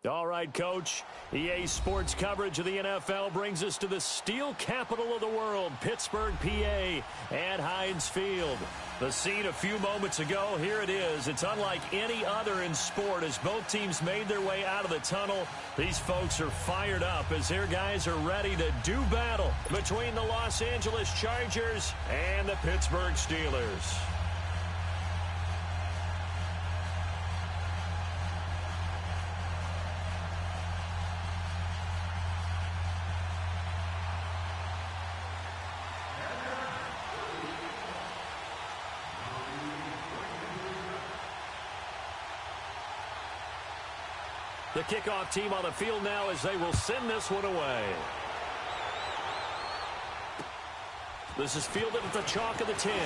All right, Coach. EA Sports coverage of the NFL brings us to the steel capital of the world, Pittsburgh, PA, at Heinz Field. The scene a few moments ago, here it is. It's unlike any other in sport as both teams made their way out of the tunnel. These folks are fired up as their guys are ready to do battle between the Los Angeles Chargers and the Pittsburgh Steelers. The kickoff team on the field now as they will send this one away. This is fielded at the chalk of the 10. And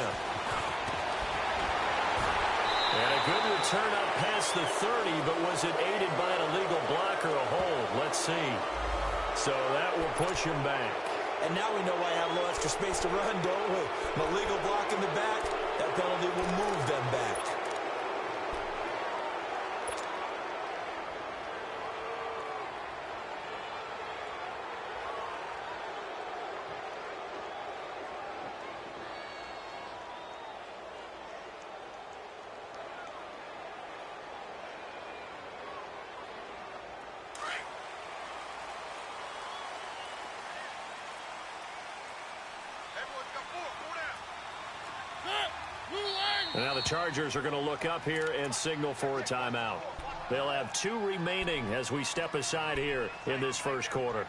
a good return up past the 30, but was it aided by an illegal block or a hold? Let's see. So that will push him back. And now we know why I have a little extra space to run, don't we? An illegal block in the back, that penalty will move them back. Now the Chargers are going to look up here and signal for a timeout. They'll have 2 remaining as we step aside here in this first quarter.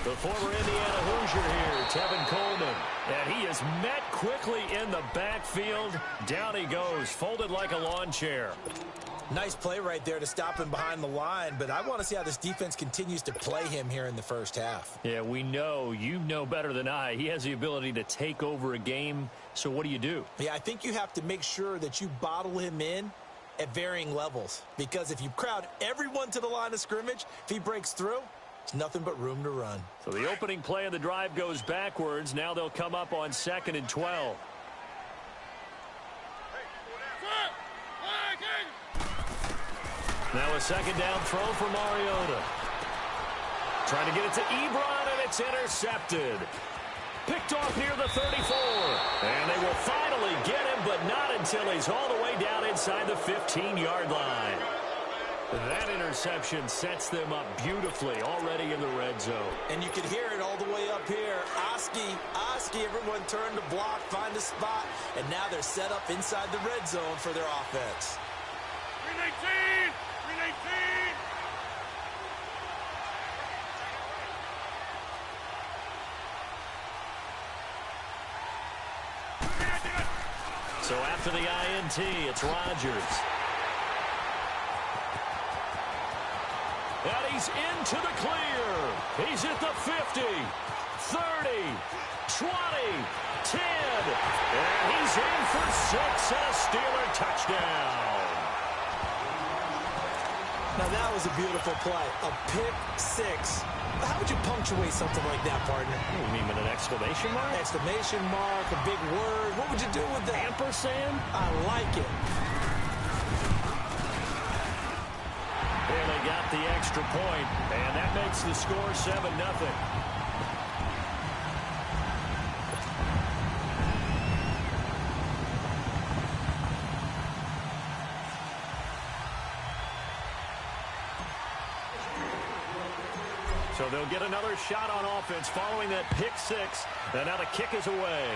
The former Indiana Hoosier here, Tevin Coleman. And he is met quickly in the backfield. Down he goes, folded like a lawn chair. Nice play right there to stop him behind the line, but I want to see how this defense continues to play him here in the first half. Yeah, we know, you know better than I, he has the ability to take over a game. So what do? Yeah, I think you have to make sure that you bottle him in at varying levels. Because if you crowd everyone to the line of scrimmage, if he breaks through, it's nothing but room to run. So the opening play of the drive goes backwards. Now they'll come up on 2nd and 12. Now a second down throw for Mariota. Trying to get it to Ebron, and it's intercepted. Picked off near the 34. And they will finally get him, but not until he's all the way down inside the 15-yard line. That interception sets them up beautifully already in the red zone. And you can hear it all the way up here. Oski, everyone turned to block, find a spot, and now they're set up inside the red zone for their offense. 319! 319! So after the INT, it's Rodgers. And he's into the clear. He's at the 50, 30, 20, 10. And he's in for 6 and a Steeler touchdown. Now that was a beautiful play. A pick 6. How would you punctuate something like that, partner? You mean with an exclamation mark? Exclamation mark, a big word. What would you do with that? Ampersand? I like it. And they got the extra point, and that makes the score 7-0. So they'll get another shot on offense following that pick 6, and now the kick is away.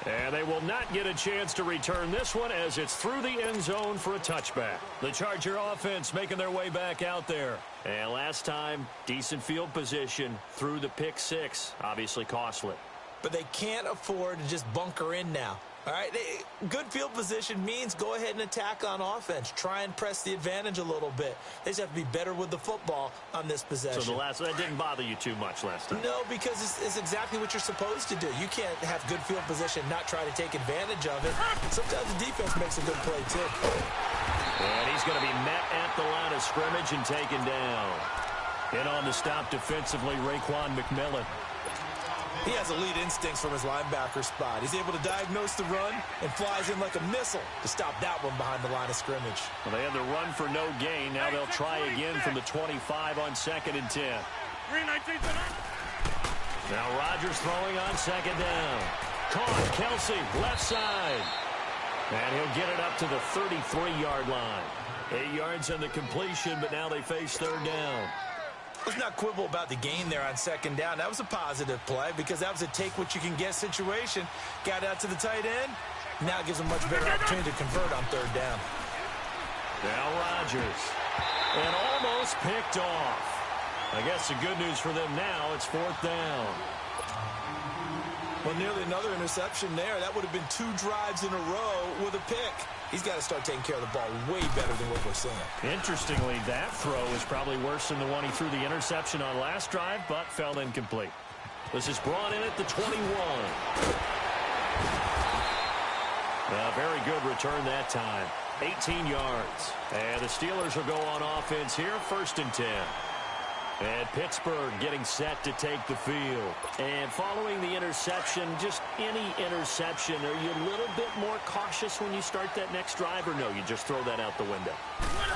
And they will not get a chance to return this one as it's through the end zone for a touchback. The Charger offense making their way back out there. And last time, decent field position through the pick 6. Obviously costly. But they can't afford to just bunker in now. All right, good field position means go ahead and attack on offense. Try and press the advantage a little bit. They just have to be better with the football on this possession. So that didn't bother you too much last time? No, because it's exactly what you're supposed to do. You can't have good field position and not try to take advantage of it. Sometimes the defense makes a good play, too. And he's going to be met at the line of scrimmage and taken down. In on the stop defensively, Raekwon McMillan. He has elite instincts from his linebacker spot. He's able to diagnose the run and flies in like a missile to stop that one behind the line of scrimmage. Well, they had the run for no gain. Now they'll try again from the 25 on 2nd and 10. Now Rodgers throwing on 2nd down. Caught. Kelsey, left side. And he'll get it up to the 33-yard line. 8 yards on the completion, but now they face 3rd down. Let's not quibble about the gain there on 2nd down. That was a positive play because that was a take-what-you-can-get situation. Got out to the tight end. Now it gives them much better opportunity to convert on 3rd down. Now Rodgers. And almost picked off. I guess the good news for them now, it's 4th down. Well, nearly another interception there. That would have been 2 drives in a row with a pick. He's got to start taking care of the ball way better than what we're seeing. Interestingly, that throw is probably worse than the one he threw the interception on last drive, but fell incomplete. This is brought in at the 21. A very good return that time. 18 yards. And the Steelers will go on offense here, 1st and 10. And Pittsburgh getting set to take the field. And following the interception, just any interception, are you a little bit more cautious when you start that next drive, or no, you just throw that out the window?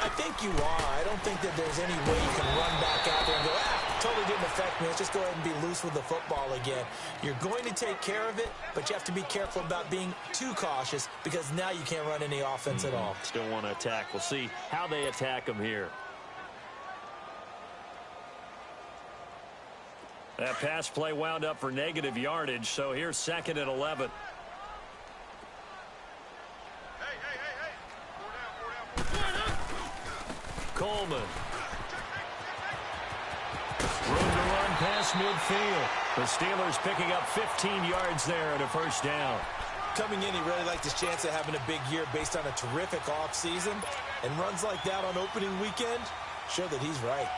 I think you are. I don't think that there's any way you can run back out there and go, totally didn't affect me. Let's just go ahead and be loose with the football again. You're going to take care of it, but you have to be careful about being too cautious because now you can't run any offense at all. Still want to attack. We'll see how they attack them here. That pass play wound up for negative yardage, so here's 2nd and 11. Coleman. Room to run past midfield. The Steelers picking up 15 yards there and a 1st down. Coming in, he really liked his chance of having a big year based on a terrific offseason. And runs like that on opening weekend show that he's right.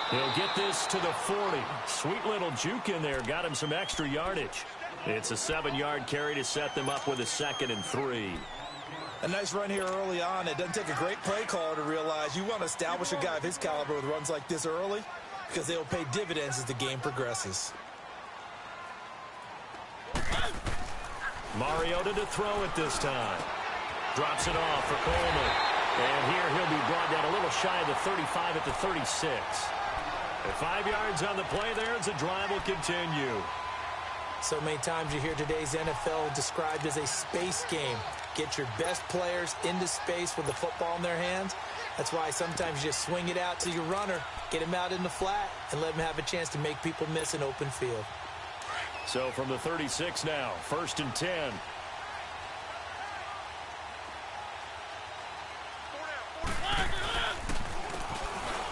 He'll get this to the 40. Sweet little juke in there. Got him some extra yardage. It's a 7-yard carry to set them up with a 2nd and 3. A nice run here early on. It doesn't take a great play caller to realize you want to establish a guy of his caliber with runs like this early because they'll pay dividends as the game progresses. Mariota to throw it this time. Drops it off for Coleman. And here he'll be brought down a little shy of the 35 at the 36. And 5 yards on the play there as the drive will continue. So many times you hear today's NFL described as a space game. Get your best players into space with the football in their hands. That's why sometimes you just swing it out to your runner, get him out in the flat, and let him have a chance to make people miss an open field. So from the 36 now, 1st and 10.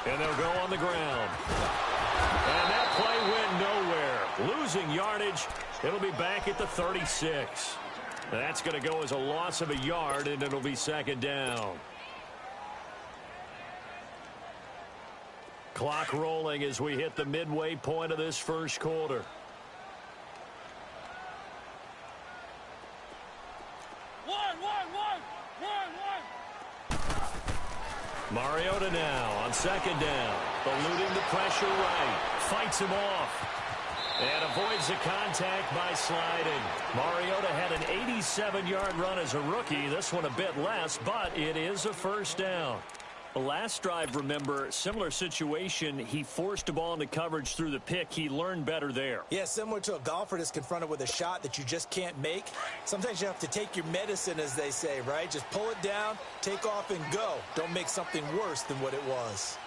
And they'll go on the ground. And that play went nowhere. Losing yardage. It'll be back at the 36. That's going to go as a loss of a yard, and it'll be 2nd down. Clock rolling as we hit the midway point of this 1st quarter. Mariota now on 2nd down. Eluding the pressure right. Fights him off. And avoids the contact by sliding. Mariota had an 87-yard run as a rookie. This one a bit less, but it is a 1st down. The last drive, remember, similar situation. He forced a ball into coverage through the pick. He learned better there. Yeah, similar to a golfer that's confronted with a shot that you just can't make. Sometimes you have to take your medicine, as they say, right? Just pull it down, take off, and go. Don't make something worse than what it was.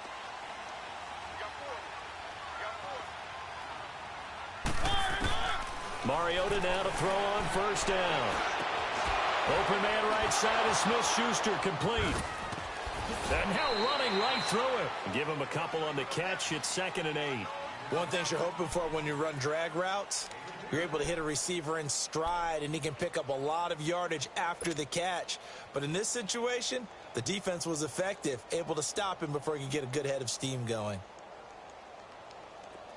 Mariota now to throw on first down. Open man right side is Smith-Schuster, complete. And now running right through it. Give him a couple on the catch. It's 2nd and 8. One thing you're hoping for when you run drag routes, you're able to hit a receiver in stride, and he can pick up a lot of yardage after the catch. But in this situation, the defense was effective, able to stop him before he could get a good head of steam going.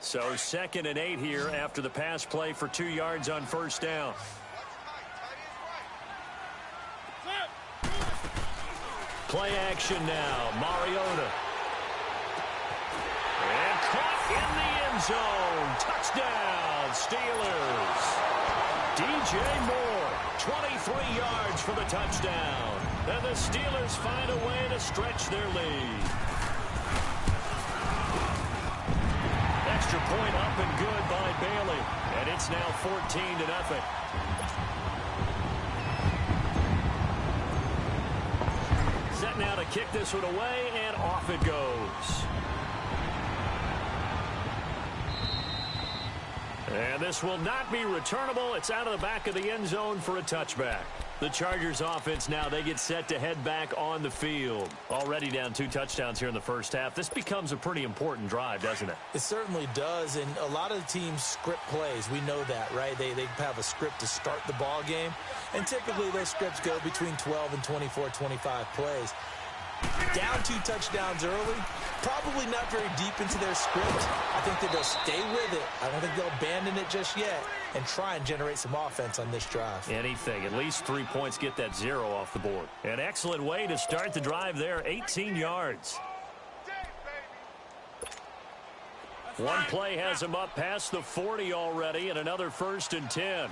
So 2nd and 8 here after the pass play for 2 yards on first down. Play action now. Mariota. And caught in the end zone. Touchdown, Steelers. DJ Moore, 23 yards for the touchdown. And the Steelers find a way to stretch their lead. Extra point up and good by Bailey. And it's now 14-0. Set now to kick this one away, and off it goes. And this will not be returnable. It's out of the back of the end zone for a touchback. The Chargers offense now, they get set to head back on the field. Already down 2 touchdowns here in the first half. This becomes a pretty important drive, doesn't it? It certainly does, and a lot of the teams script plays. We know that, right? They have a script to start the ball game, and typically those scripts go between 12 and 24, 25 plays. Down 2 touchdowns early, probably not very deep into their script. I think that they'll stay with it. I don't think they'll abandon it just yet and try and generate some offense on this drive. Anything. At least 3 points, get that 0 off the board. An excellent way to start the drive there, 18 yards. One play has him up past the 40 already, and another 1st and 10.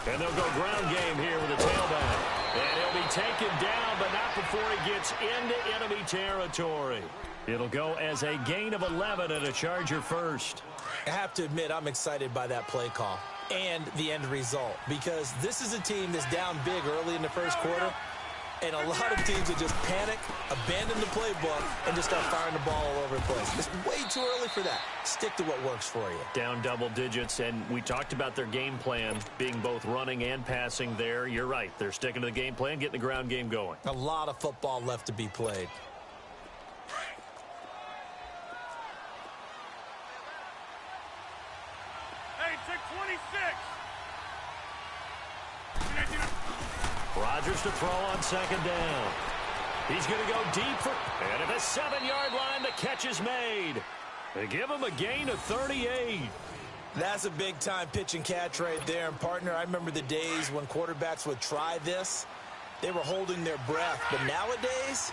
And they'll go ground game here with a tailback. And he'll be taken down, but not before he gets into enemy territory. It'll go as a gain of 11 and a Charger first. I have to admit, I'm excited by that play call and the end result, because this is a team that's down big early in the first quarter, and a lot of teams that just panic, abandon the playbook, and just start firing the ball all over the place. It's way too early for that. Stick to what works for you. Down double digits, and we talked about their game plan being both running and passing there. You're right. They're sticking to the game plan, getting the ground game going. A lot of football left to be played. Hey, check 26. Rodgers to throw on 2nd down. He's going to go deep for, and at the 7-yard line, the catch is made. They give him a gain of 38. That's a big-time pitch and catch right there. And, partner, I remember the days when quarterbacks would try this. They were holding their breath. But nowadays,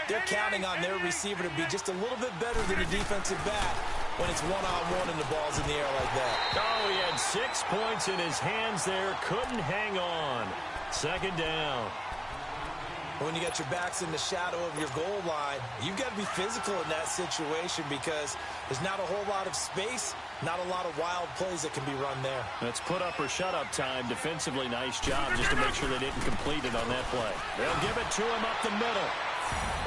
they're counting on their receiver to be just a little bit better than the defensive back when it's one-on-one and the ball's in the air like that. Oh, he had 6 points in his hands there. Couldn't hang on. 2nd down. When you got your backs in the shadow of your goal line, you've got to be physical in that situation because there's not a whole lot of space, not a lot of wild plays that can be run there. That's put up or shut up time. Defensively, nice job just to make sure they didn't complete it on that play. They'll give it to him up the middle.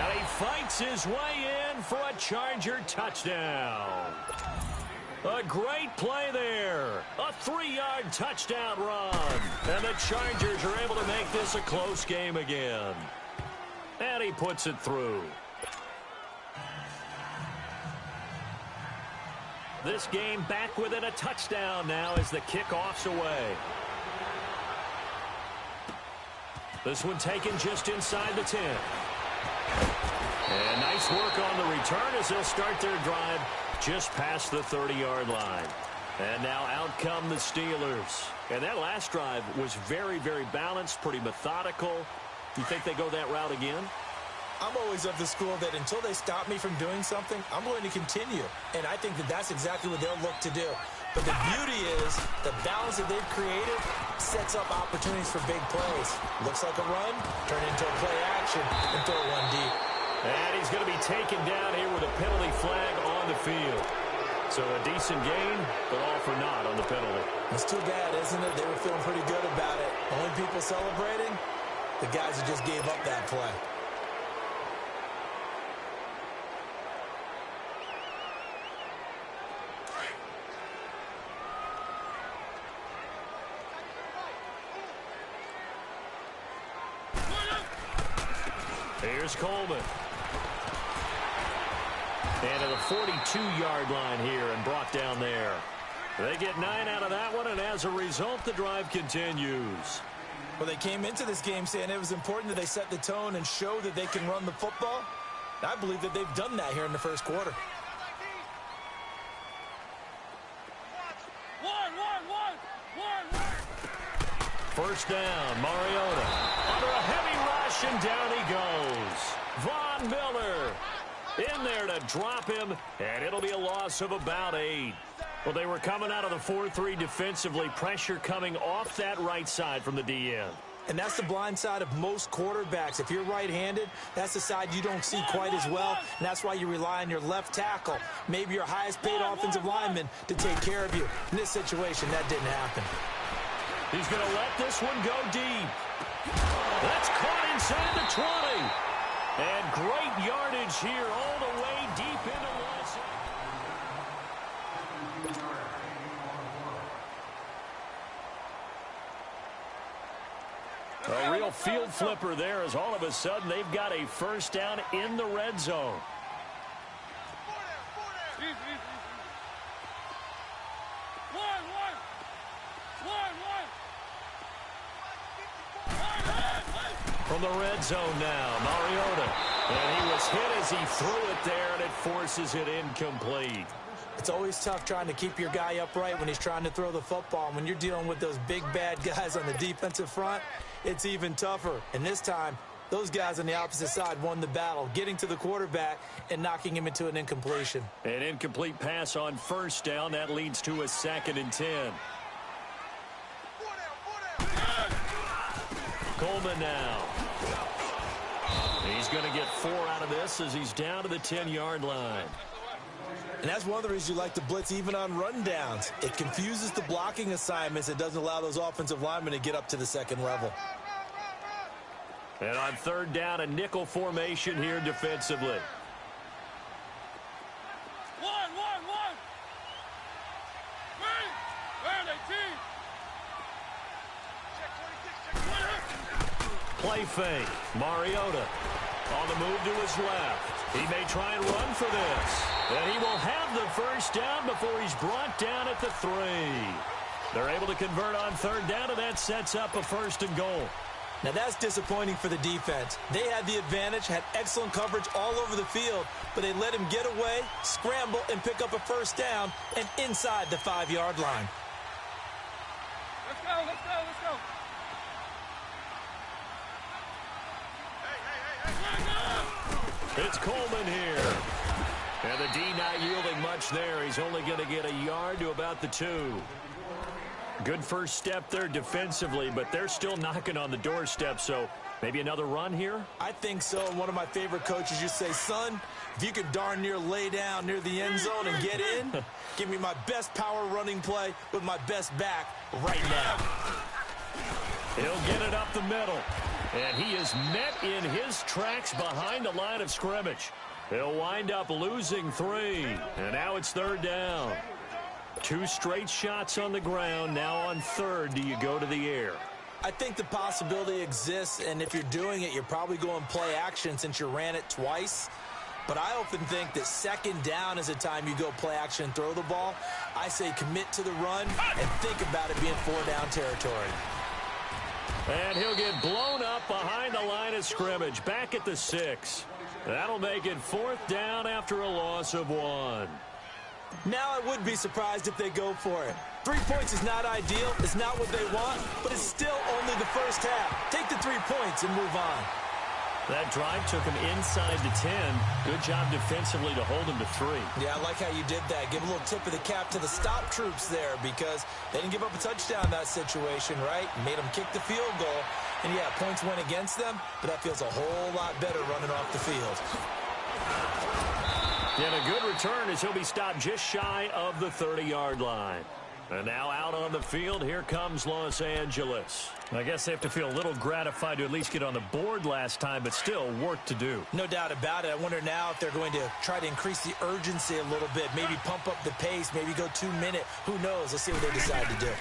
And he fights his way in for a Charger touchdown. A great play there. A 3-yard touchdown run. And the Chargers are able to make this a close game again. And he puts it through. This game back within a touchdown now as the kickoff's away. This one taken just inside the 10. And nice work on the return as they'll start their drive just past the 30-yard line. And now out come the Steelers. And that last drive was very, very balanced, pretty methodical. You think they go that route again? I'm always of the school that until they stop me from doing something, I'm going to continue. And I think that that's exactly what they'll look to do. But the beauty is the balance that they've created sets up opportunities for big plays. Looks like a run, turn into a play action, and throw one deep. And he's going to be taken down here with a penalty flag on the field. So a decent gain, but all for naught on the penalty. It's too bad, isn't it? They were feeling pretty good about it. Only people celebrating, the guys who just gave up that play. Here's Coleman. And to the 42-yard line here and brought down there. They get 9 out of that one, and as a result, the drive continues. Well, they came into this game saying it was important that they set the tone and show that they can run the football. I believe that they've done that here in the first quarter. First down, Mariota. Under a heavy rush, and down he goes. Von Miller in there to drop him, and it'll be a loss of about 8. Well, they were coming out of the 4-3 defensively. Pressure coming off that right side from the DN. And that's the blind side of most quarterbacks. If you're right-handed, that's the side you don't see quite as well, and that's why you rely on your left tackle, maybe your highest-paid offensive lineman, to take care of you. In this situation, that didn't happen. He's going to let this one go deep. That's caught inside the 20. And great yardage here all the way deep into Los Angeles. A real field flipper there as all of a sudden they've got a first down in the red zone. From the red zone now, Mariota. And he was hit as he threw it there, and it forces it incomplete. It's always tough trying to keep your guy upright when he's trying to throw the football. When you're dealing with those big, bad guys on the defensive front, it's even tougher. And this time, those guys on the opposite side won the battle, getting to the quarterback and knocking him into an incompletion. An incomplete pass on first down. That leads to a 2nd and 10. Coleman now. He's going to get 4 out of this as he's down to the 10-yard line. And that's one of the reasons you like to blitz even on rundowns. It confuses the blocking assignments. It doesn't allow those offensive linemen to get up to the second level. And on third down, a nickel formation here defensively. Play fake. Mariota on the move to his left. He may try and run for this. And he will have the first down before he's brought down at the 3. They're able to convert on third down, and that sets up a 1st and goal. Now that's disappointing for the defense. They had the advantage, had excellent coverage all over the field, but they let him get away, scramble, and pick up a first down, and inside the 5-yard line. Let's go, let's go, let's go. It's Coleman here. And the D not yielding much there. He's only going to get a yard to about the 2. Good first step there defensively, but they're still knocking on the doorstep, so maybe another run here? I think so. One of my favorite coaches used to say, son, if you could darn near lay down near the end zone and get in, give me my best power running play with my best back right now. He'll get it up the middle. And he is met in his tracks behind the line of scrimmage. He'll wind up losing 3. And now it's third down. 2 straight shots on the ground. Now on third, do you go to the air? I think the possibility exists, and if you're doing it, you're probably going play action since you ran it twice. But I often think that second down is a time you go play action and throw the ball. I say commit to the run and think about it being 4-down territory. And he'll get blown up behind the line of scrimmage, back at the 6. That'll make it 4th down after a loss of 1. Now I would be surprised if they go for it. 3 points is not ideal. It's not what they want, but it's still only the first half. Take the 3 points and move on. That drive took him inside the 10. Good job defensively to hold him to 3. Yeah, I like how you did that. Give a little tip of the cap to the stop troops there because they didn't give up a touchdown in that situation, right? Made them kick the field goal. And, yeah, points went against them, but that feels a whole lot better running off the field. And a good return as he'll be stopped just shy of the 30-yard line. And now out on the field, here comes Los Angeles. I guess they have to feel a little gratified to at least get on the board last time, but still work to do. No doubt about it. I wonder now if they're going to try to increase the urgency a little bit, maybe pump up the pace, maybe go 2-minute. Who knows? Let's see what they decide to do.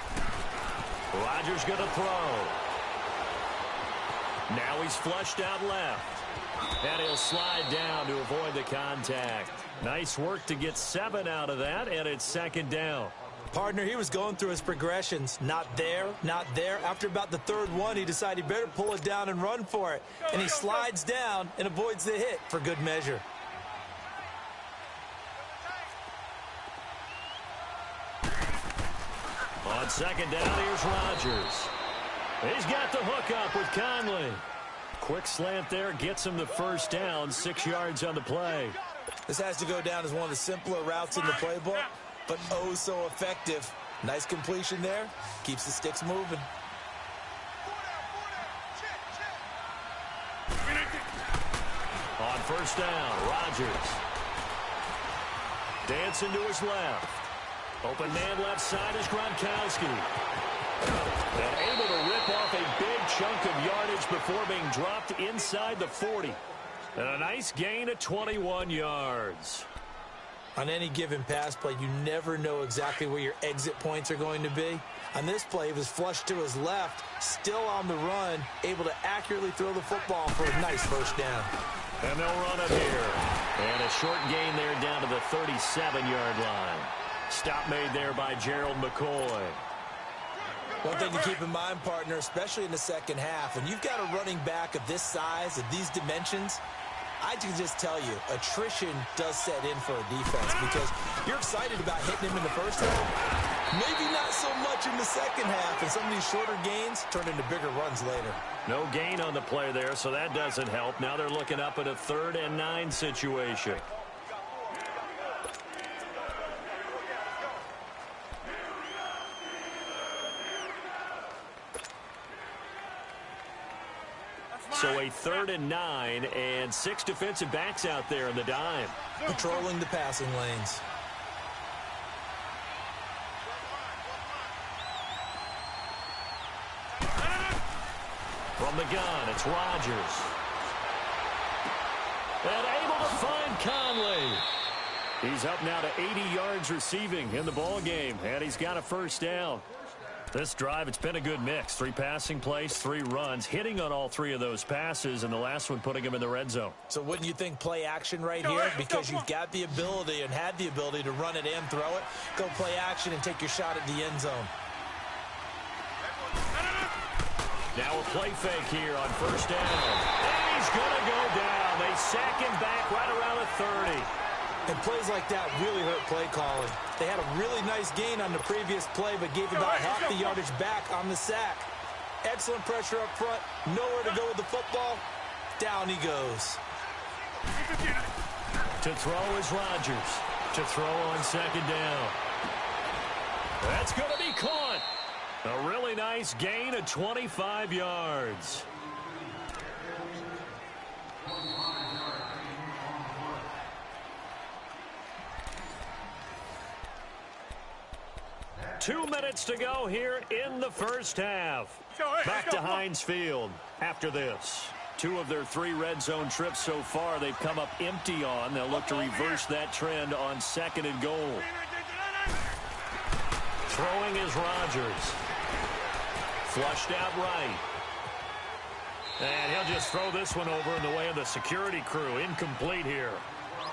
Rodgers going to throw. Now he's flushed out left. And he'll slide down to avoid the contact. Nice work to get 7 out of that, and it's second down. Partner, he was going through his progressions. Not there, not there. After about the third one, he decided he better pull it down and run for it. And he slides down and avoids the hit for good measure. On second down, here's Rodgers. He's got the hook up with Conley. Quick slant there, gets him the first down, 6 yards on the play. This has to go down as one of the simpler routes in the playbook, but oh so effective. Nice completion there. Keeps the sticks moving. On first down, Rodgers. Dancing to his left. Open man left side is Gronkowski. And able to rip off a big chunk of yardage before being dropped inside the 40. And a nice gain of 21 yards. On any given pass play, you never know exactly where your exit points are going to be. On this play, he was flushed to his left, still on the run, able to accurately throw the football for a nice first down. And they'll run it here. And a short gain there down to the 37-yard line. Stop made there by Gerald McCoy. One thing to keep in mind, partner, especially in the second half, when you've got a running back of this size, of these dimensions, I can just tell you, attrition does set in for a defense because you're excited about hitting him in the first half. Maybe not so much in the second half, and some of these shorter gains turn into bigger runs later. No gain on the play there, so that doesn't help. Now they're looking up at a 3rd and 9 situation. So a 3rd and 9 and 6 defensive backs out there in the dime. Patrolling the passing lanes. From the gun, it's Rodgers. And able to find Conley. He's up now to 80 yards receiving in the ball game, and he's got a first down. This drive, it's been a good mix. 3 passing plays, 3 runs, hitting on all 3 of those passes, and the last one putting him in the red zone. So wouldn't you think play action right here? Because you've got the ability and had the ability to run it and throw it. Go play action and take your shot at the end zone. Now a play fake here on first down. And he's going to go down. They sack him back right around the 30. And plays like that really hurt play calling. They had a really nice gain on the previous play, but gave about half the yardage back on the sack. Excellent pressure up front. Nowhere to go with the football. Down he goes. To throw is Rodgers. To throw on second down. That's going to be caught. A really nice gain of 25 yards. Two minutes to go here in the first half. Back to Heinz Field after this. 2 of their 3 red zone trips so far they've come up empty on. They'll look to reverse that trend on 2nd and goal. Throwing is Rodgers. Flushed out right. And he'll just throw this one over in the way of the security crew. Incomplete here.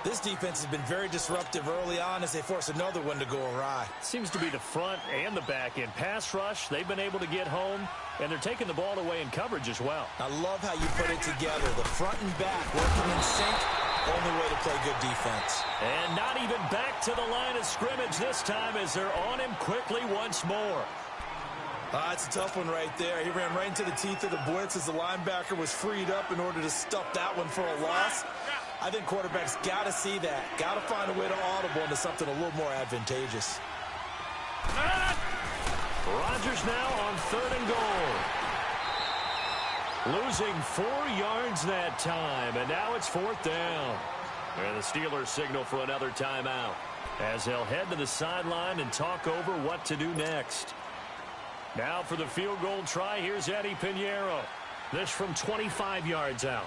This defense has been very disruptive early on as they force another one to go awry. Seems to be the front and the back end. Pass rush, they've been able to get home, and they're taking the ball away in coverage as well. I love how you put it together. The front and back working in sync, only way to play good defense. And not even back to the line of scrimmage this time as they're on him quickly once more. It's a tough one right there. He ran right into the teeth of the blitz as the linebacker was freed up in order to stuff that one for a loss. I think quarterbacks got to see that. Got to find a way to audible into something a little more advantageous. Rodgers now on 3rd and goal. Losing 4 yards that time, and now it's 4th down. And the Steelers signal for another timeout as they'll head to the sideline and talk over what to do next. Now for the field goal try, here's Eddie Pinheiro. This from 25 yards out.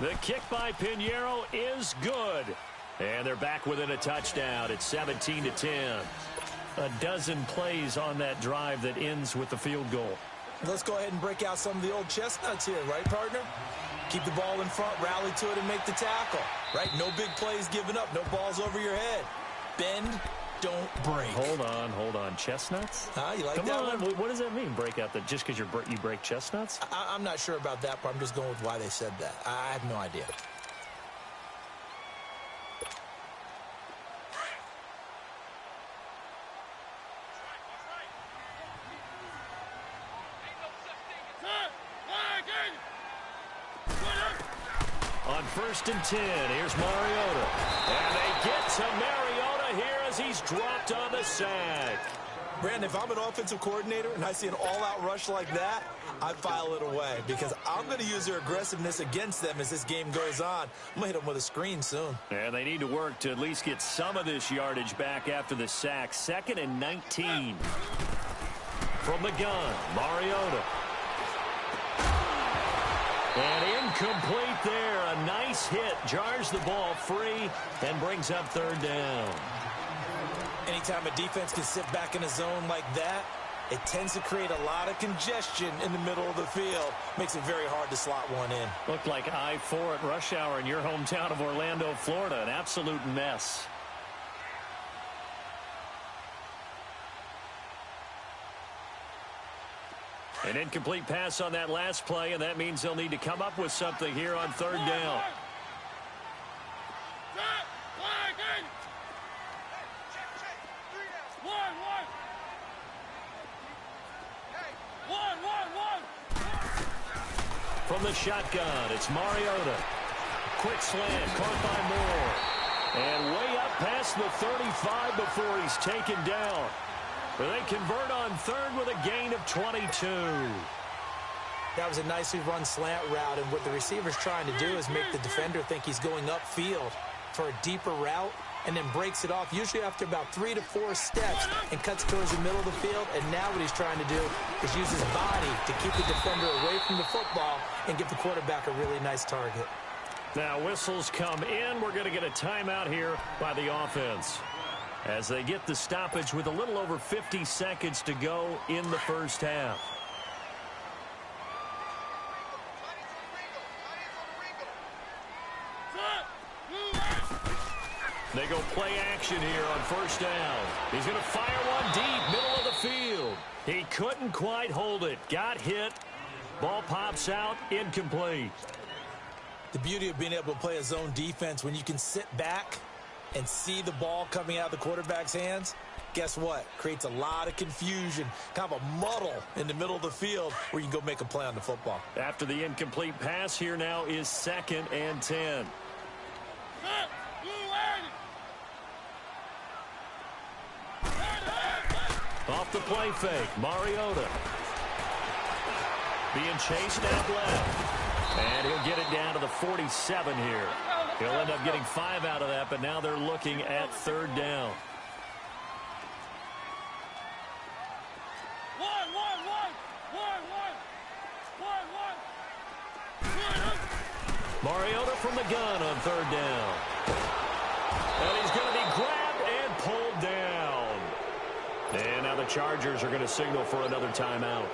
The kick by Pinheiro is good. And they're back within a touchdown. It's 17-10. a dozen plays on that drive that ends with the field goal. Let's go ahead and break out some of the old chestnuts here, right, partner? Keep the ball in front, rally to it, and make the tackle, right? No big plays given up, no balls over your head. Bend, don't break. Hold on. Chestnuts? You like Come that on. one? What does that mean, break out? That just because you break chestnuts? I'm not sure about that, but I'm just going with why they said that. I have no idea. On 1st and 10, here's Mariota. And they get to Mariota here as he's dropped on the sack. Brandon, if I'm an offensive coordinator and I see an all-out rush like that, I file it away because I'm going to use their aggressiveness against them as this game goes on. I'm going to hit them with a screen soon. And they need to work to at least get some of this yardage back after the sack. 2nd and 19. From the gun, Mariota. And incomplete there. A nice hit. Jars the ball free and brings up 3rd down. Anytime a defense can sit back in a zone like that, it tends to create a lot of congestion in the middle of the field. Makes it very hard to slot one in. Looked like I-4 at rush hour in your hometown of Orlando, Florida. An absolute mess. An incomplete pass on that last play, and that means they'll need to come up with something here on 3rd down. From the shotgun, it's Mariota. Quick slant, caught by Moore. And way up past the 35 before he's taken down. But they convert on 3rd with a gain of 22. That was a nicely run slant route, and what the receiver's trying to do is make the defender think he's going upfield for a deeper route, and then breaks it off, usually after about 3 to 4 steps, and cuts towards the middle of the field. And now what he's trying to do is use his body to keep the defender away from the football and give the quarterback a really nice target. Now whistles come in. We're going to get a timeout here by the offense as they get the stoppage with a little over 50 seconds to go in the first half. They go play action here on 1st down. He's going to fire one deep, middle of the field. He couldn't quite hold it. Got hit. Ball pops out, incomplete. The beauty of being able to play a zone defense when you can sit back and see the ball coming out of the quarterback's hands, guess what? Creates a lot of confusion, kind of a muddle in the middle of the field where you can go make a play on the football. After the incomplete pass, here now is 2nd and 10. Off the play fake, Mariota. Being chased out left. And he'll get it down to the 47 here. He'll end up getting 5 out of that, but now they're looking at 3rd down. Mariota from the gun on 3rd down. And he's going to be grabbed and pulled down. And now the Chargers are going to signal for another timeout,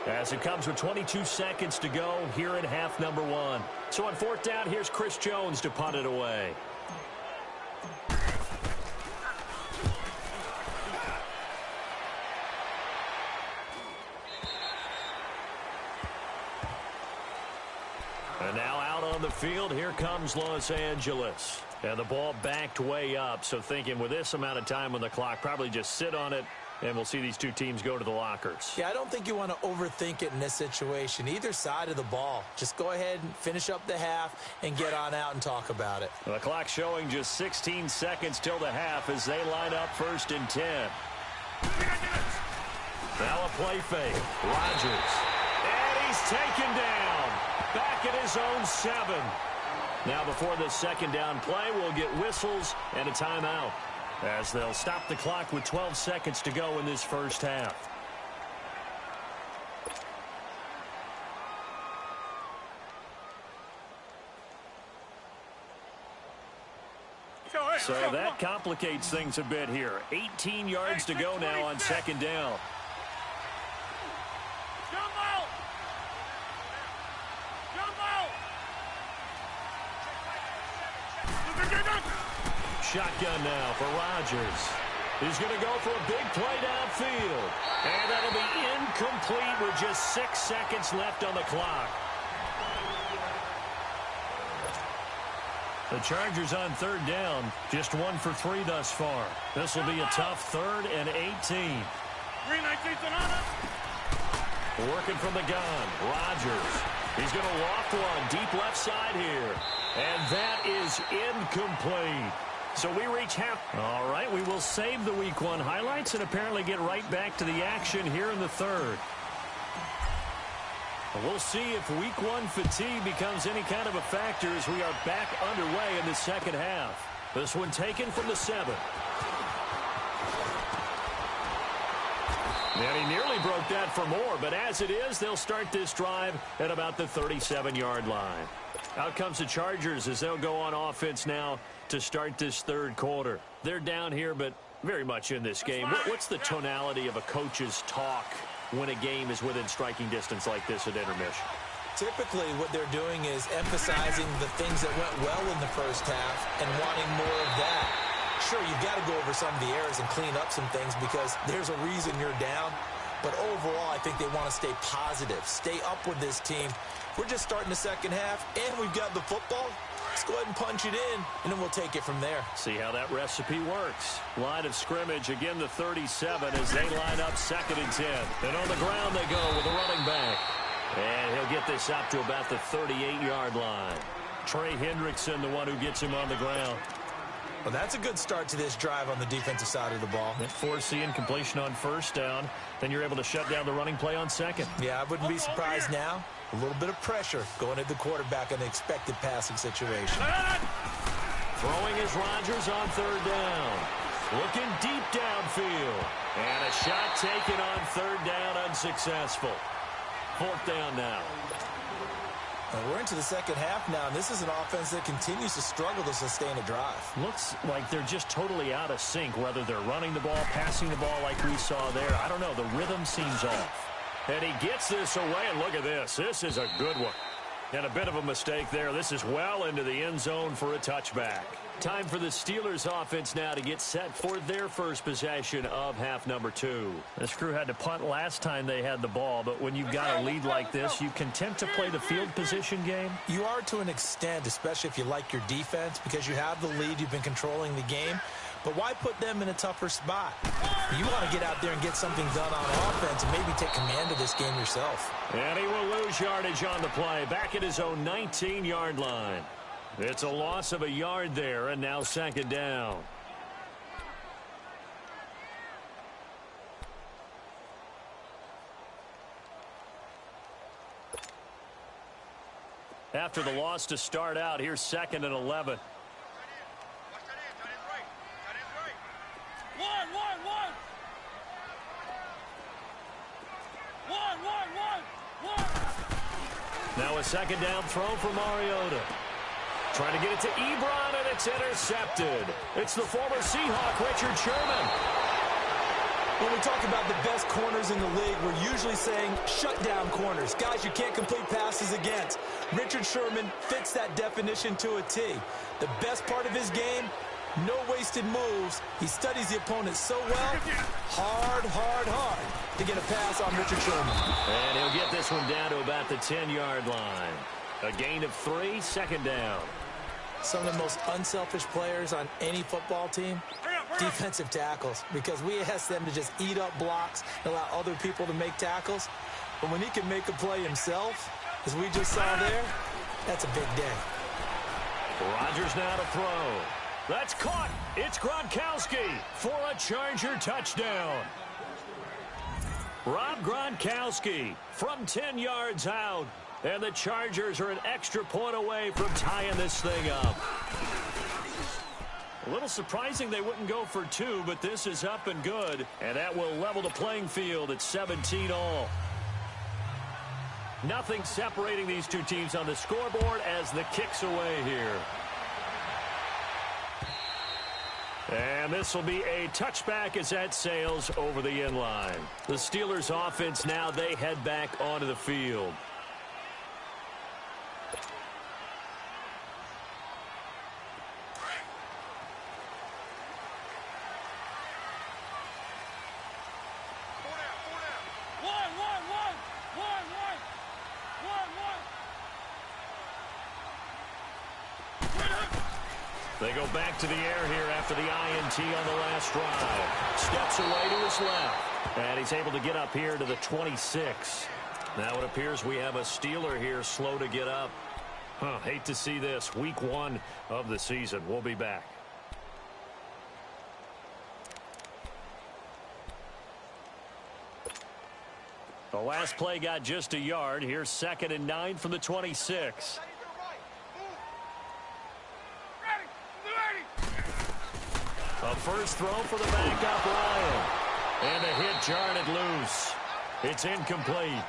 as it comes with 22 seconds to go here in half number 1. So on 4th down, here's Chris Jones to punt it away. And now out on the field, here comes Los Angeles. And the ball backed way up, so thinking with this amount of time on the clock, probably just sit on it, and we'll see these two teams go to the lockers. Yeah, I don't think you want to overthink it in this situation. Either side of the ball. Just go ahead and finish up the half and get on out and talk about it. The clock showing just 16 seconds till the half as they line up 1st and 10. Now a play fake. Rodgers. And he's taken down. Back at his own 7. Now before the 2nd down play, we'll get whistles and a timeout, as they'll stop the clock with 12 seconds to go in this first half. So that complicates things a bit here. 18 yards to go now on second down. Shotgun now for Rodgers. He's going to go for a big play downfield. And that'll be incomplete with just 6 seconds left on the clock. The Chargers on third down, just 1 for 3 thus far. This will be a tough 3rd and 18. Working from the gun, Rodgers. He's going to loft one deep left side here. And that is incomplete. So we reach half. All right, we will save the Week 1 highlights and apparently get right back to the action here in the 3rd. We'll see if Week 1 fatigue becomes any kind of a factor as we are back underway in the second half. This one taken from the 7. And he nearly broke that for more, but as it is, they'll start this drive at about the 37-yard line. Out comes the Chargers as they'll go on offense now to start this 3rd quarter. They're down here, but very much in this game. What's the tonality of a coach's talk when a game is within striking distance like this at intermission? Typically, what they're doing is emphasizing the things that went well in the first half and wanting more of that. Sure, you've got to go over some of the errors and clean up some things because there's a reason you're down. But overall, I think they want to stay positive, stay up with this team. We're just starting the second half, and we've got the football. Let's go ahead and punch it in, and then we'll take it from there. See how that recipe works. Line of scrimmage, again the 37 as they line up 2nd and 10. And on the ground they go with a running back. And he'll get this up to about the 38-yard line. Trey Hendrickson, the one who gets him on the ground. Well, that's a good start to this drive on the defensive side of the ball. Force the incompletion on 1st down. Then you're able to shut down the running play on 2nd. Yeah, I wouldn't be surprised now. A little bit of pressure going at the quarterback in the expected passing situation. Throwing is Rodgers on 3rd down. Looking deep downfield. And a shot taken on 3rd down, unsuccessful. 4th down now. We're into the second half now, and this is an offense that continues to struggle to sustain a drive. Looks like they're just totally out of sync, whether they're running the ball, passing the ball like we saw there. I don't know. The rhythm seems off. And he gets this away, and look at this. This is a good one. And a bit of a mistake there. This is well into the end zone for a touchback. Time for the Steelers offense now to get set for their first possession of half number 2. This crew had to punt last time they had the ball, but when you've got a lead like this, you content to play the field position game? You are to an extent, especially if you like your defense, because you have the lead, you've been controlling the game. But why put them in a tougher spot? You want to get out there and get something done on offense and maybe take command of this game yourself. And he will lose yardage on the play, back at his own 19-yard line. It's a loss of a yard there, and now 2nd down. After the loss to start out, here's 2nd and 11. Now a 2nd down throw for Mariota. Trying to get it to Ebron, and it's intercepted. It's the former Seahawk, Richard Sherman. When we talk about the best corners in the league, we're usually saying shutdown corners. Guys you can't complete passes against. Richard Sherman fits that definition to a T. The best part of his game, no wasted moves. He studies the opponent so well. Hard to get a pass on Richard Sherman. And he'll get this one down to about the 10-yard line. A gain of 3, 2nd down. Some of the most unselfish players on any football team, defensive tackles, because we ask them to just eat up blocks and allow other people to make tackles. But when he can make a play himself, as we just saw there, that's a big day. Rodgers now to throw. That's caught. It's Gronkowski for a Charger touchdown. Rob Gronkowski from 10 yards out. And the Chargers are an extra point away from tying this thing up. A little surprising they wouldn't go for 2, but this is up and good. And that will level the playing field at 17 all. Nothing separating these two teams on the scoreboard as the kick's away here. And this will be a touchback as that sails over the end line. The Steelers offense now, they head back onto the field. They go back to the air here after the INT on the last drive. Steps away to his left. And he's able to get up here to the 26. Now it appears we have a Steeler here slow to get up. Hate to see this. Week 1 of the season. We'll be back. The last play got just a yard. Here's 2nd and 9 from the 26. A first throw for the backup Ryan. And a hit jarred it loose. It's incomplete.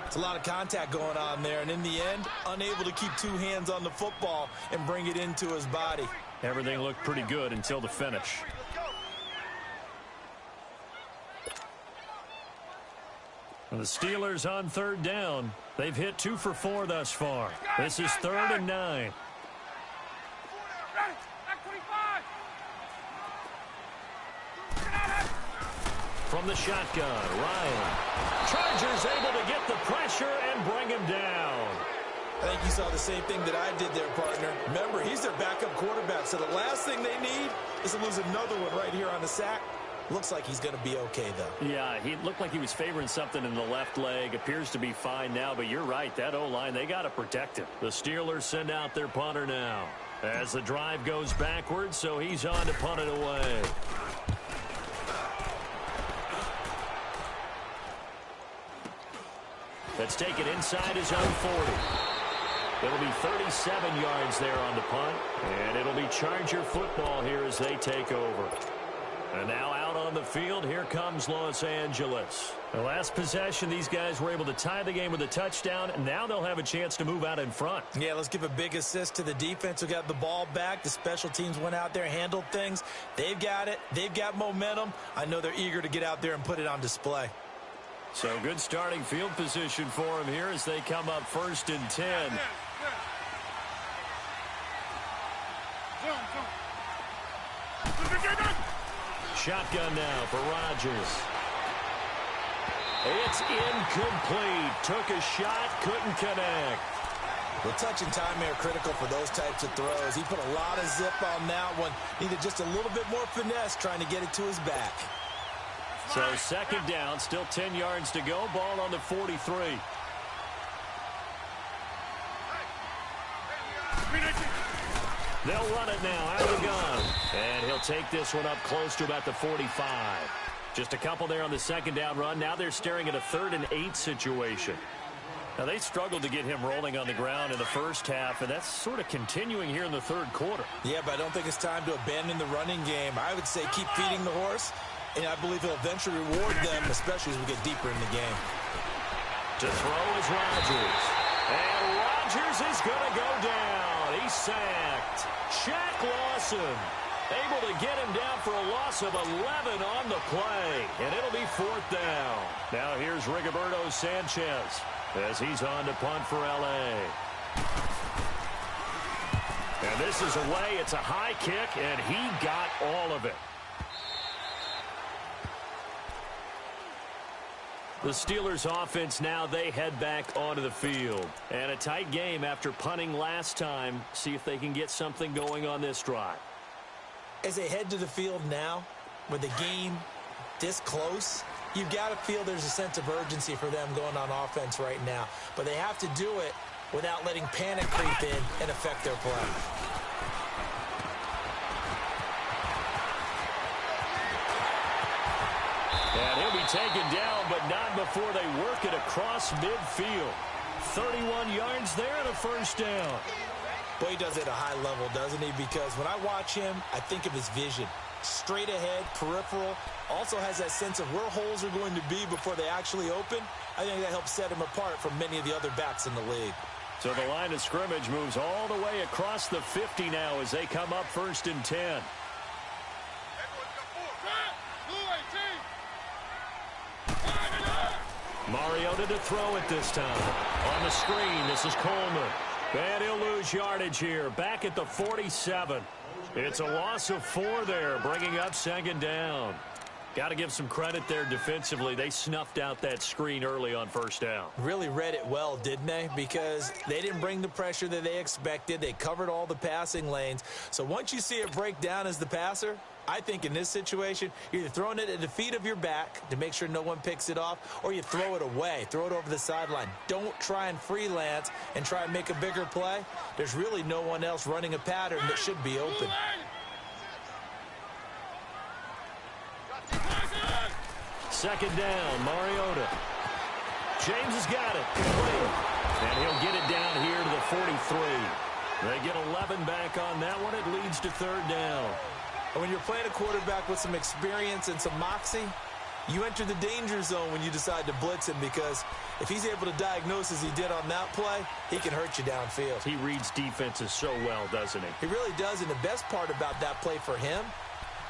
It's a lot of contact going on there, and in the end, unable to keep 2 hands on the football and bring it into his body. Everything looked pretty good until the finish. And the Steelers on 3rd down. They've hit 2 for 4 thus far. This is 3rd and 9. From the shotgun, Ryan. Chargers able to get the pressure and bring him down. I think you saw the same thing that I did there, partner. Remember, he's their backup quarterback, so the last thing they need is to lose another one right here on the sack. Looks like he's going to be okay, though. Yeah, he looked like he was favoring something in the left leg. Appears to be fine now, but you're right. That O-line, they got to protect him. The Steelers send out their punter now. As the drive goes backwards, so he's on to punt it away. That's taken inside his own 40. It'll be 37 yards there on the punt, and it'll be Charger football here as they take over. And now out on the field, here comes Los Angeles. The last possession, these guys were able to tie the game with a touchdown, and now they'll have a chance to move out in front. Yeah, let's give a big assist to the defense who got the ball back. The special teams went out there, handled things. They've got it. They've got momentum. I know they're eager to get out there and put it on display. So good starting field position for him here as they come up 1st and 10. Shotgun now for Rodgers. It's incomplete. Took a shot, couldn't connect. Well, touch and timing are critical for those types of throws. He put a lot of zip on that one. Needed just a little bit more finesse trying to get it to his back. So 2nd down, still 10 yards to go. Ball on the 43. They'll run it now out of the gun. And he'll take this one up close to about the 45. Just a couple there on the 2nd down run. Now they're staring at a 3rd and 8 situation. Now they struggled to get him rolling on the ground in the first half, and that's sort of continuing here in the 3rd quarter. Yeah, but I don't think it's time to abandon the running game. I would say keep feeding the horse, and I believe he'll eventually reward them, especially as we get deeper in the game. To throw is Rodgers. And Rodgers is going to go down. He's sacked. Shaq Lawson able to get him down for a loss of 11 on the play. And it'll be 4th down. Now here's Rigoberto Sanchez as he's on to punt for L.A. And this is away. It's a high kick, and he got all of it. The Steelers offense now, they head back onto the field. And a tight game after punting last time. See if they can get something going on this drive. As they head to the field now, with the game this close, you've got to feel there's a sense of urgency for them going on offense right now. But they have to do it without letting panic creep in and affect their play. And he'll be taken down, but not before they work it across midfield. 31 yards there and a 1st down. Boy, he does it at a high level, doesn't he? Because when I watch him, I think of his vision. Straight ahead, peripheral. Also has that sense of where holes are going to be before they actually open. I think that helps set him apart from many of the other backs in the league. So the line of scrimmage moves all the way across the 50 now as they come up 1st and 10. Mariota to throw it this time. On the screen, this is Coleman. And he'll lose yardage here. Back at the 47. It's a loss of 4 there, bringing up second down. Got to give some credit there defensively. They snuffed out that screen early on first down. Really read it well, didn't they? Because they didn't bring the pressure that they expected. They covered all the passing lanes. So once you see it break down as the passer, I think in this situation, you're either throwing it at the feet of your back to make sure no one picks it off, or you throw it away, throw it over the sideline. Don't try and freelance and try and make a bigger play. There's really no one else running a pattern that should be open. Second down, Mariota. James has got it. Complete. And he'll get it down here to the 43. They get 11 back on that one. It leads to third down. And when you're playing a quarterback with some experience and some moxie, you enter the danger zone when you decide to blitz him, because if he's able to diagnose as he did on that play, he can hurt you downfield. He reads defenses so well, doesn't he? He really does, and the best part about that play for him,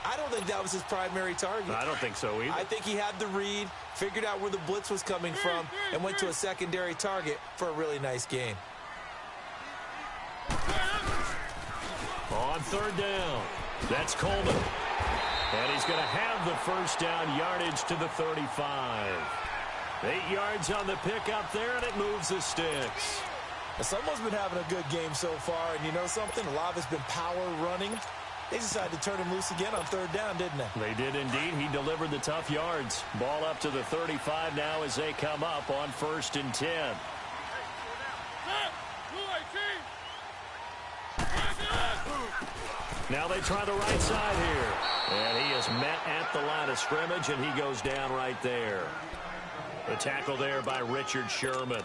I don't think that was his primary target. I don't think so either. I think he had the read, figured out where the blitz was coming from, and went to a secondary target for a really nice gain. On third down, that's Coleman. And he's going to have the first down, yardage to the 35. 8 yards on the pickup there, and it moves the sticks. Someone's been having a good game so far, and you know something? A lot of it's been power running. They decided to turn him loose again on third down, didn't they? They did indeed. He delivered the tough yards. Ball up to the 35 now as they come up on 1st and 10. Now they try the right side here. And he is met at the line of scrimmage, and he goes down right there. The tackle there by Richard Sherman.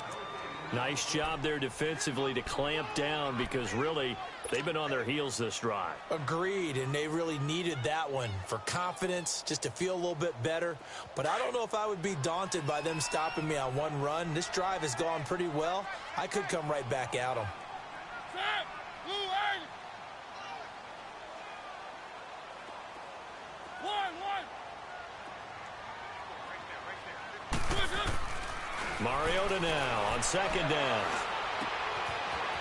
Nice job there defensively to clamp down, because really they've been on their heels this drive. Agreed, and they really needed that one for confidence, just to feel a little bit better. But I don't know if I would be daunted by them stopping me on one run. This drive has gone pretty well. I could come right back at them. Mariota now on second down.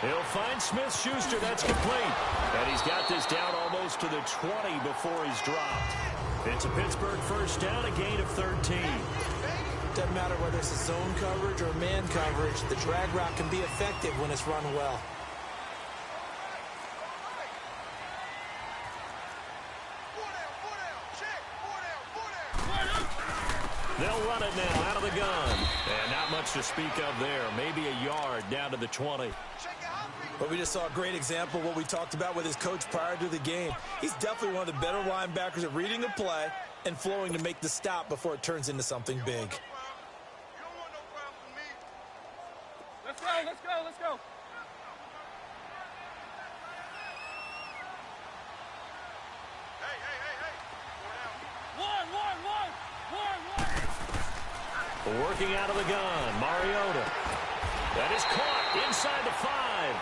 He'll find Smith-Schuster. That's complete. And he's got this down almost to the 20 before he's dropped. It's a Pittsburgh first down, a gain of 13. Doesn't matter whether it's a zone coverage or man coverage, the drag route can be effective when it's run well. They'll run it now out of the gun. And not much to speak of there. Maybe a yard down to the 20. But we just saw a great example of what we talked about with his coach prior to the game. He's definitely one of the better linebackers at reading a play and flowing to make the stop before it turns into something big. Let's go, let's go, let's go. Working out of the gun, Mariota. That is caught inside the 5.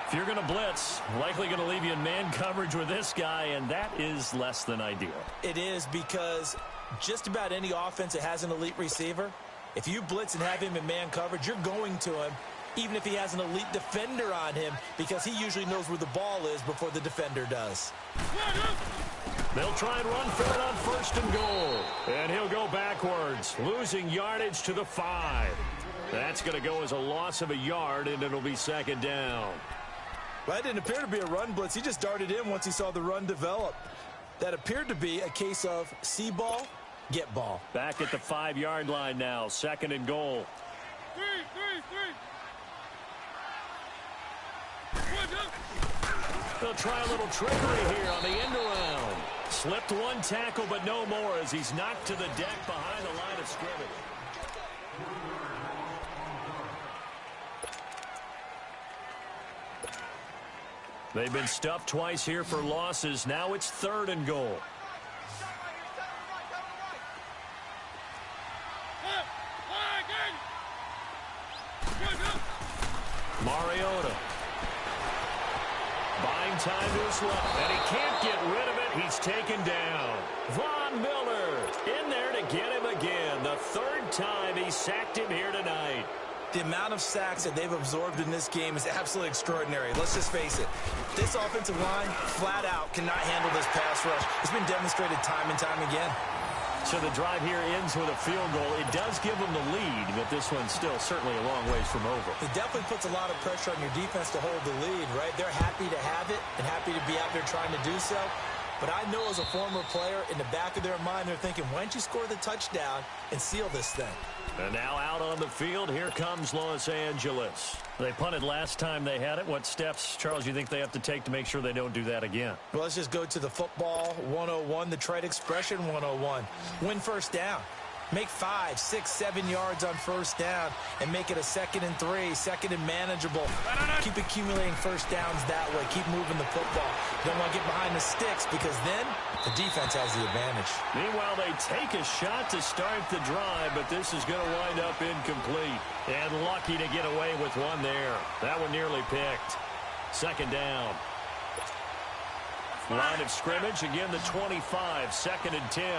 If you're going to blitz, likely going to leave you in man coverage with this guy, and that is less than ideal. It is, because just about any offense that has an elite receiver, if you blitz and have him in man coverage, you're going to him, even if he has an elite defender on him, because he usually knows where the ball is before the defender does. They'll try and run for it on 1st and goal. And he'll go backwards, losing yardage to the 5. That's going to go as a loss of a yard, and it'll be second down. Well, that didn't appear to be a run blitz. He just darted in once he saw the run develop. That appeared to be a case of see ball, get ball. Back at the 5-yard line now, 2nd and goal. They'll try a little trickery here on the end around. Slipped one tackle, but no more, as he's knocked to the deck behind the line of scrimmage. They've been stuffed twice here for losses. Now it's 3rd and goal. Mariota buying some time to his left. And he can't get rid of it. He's taken down. Von Miller in there to get him again. The third time he sacked him here tonight. The amount of sacks that they've absorbed in this game is absolutely extraordinary. Let's just face it. This offensive line, flat out, cannot handle this pass rush. It's been demonstrated time and time again. So the drive here ends with a field goal. It does give them the lead, but this one's still certainly a long ways from over. It definitely puts a lot of pressure on your defense to hold the lead, right? They're happy to have it and happy to be out there trying to do so. But I know as a former player, in the back of their mind, they're thinking, why don't you score the touchdown and seal this thing? And now out on the field, here comes Los Angeles. They punted last time they had it. What steps, Charles, you think they have to take to make sure they don't do that again? Well, let's just go to the football 101, the trade expression 101. Win first down. Make 5, 6, 7 yards on first down and make it a 2nd and 3, 2nd and manageable. Keep accumulating first downs that way. Keep moving the football. You don't want to get behind the sticks because then the defense has the advantage. Meanwhile, they take a shot to start the drive, but this is going to wind up incomplete. And lucky to get away with one there. That one nearly picked. 2nd down. Line of scrimmage, again the 25, 2nd and 10.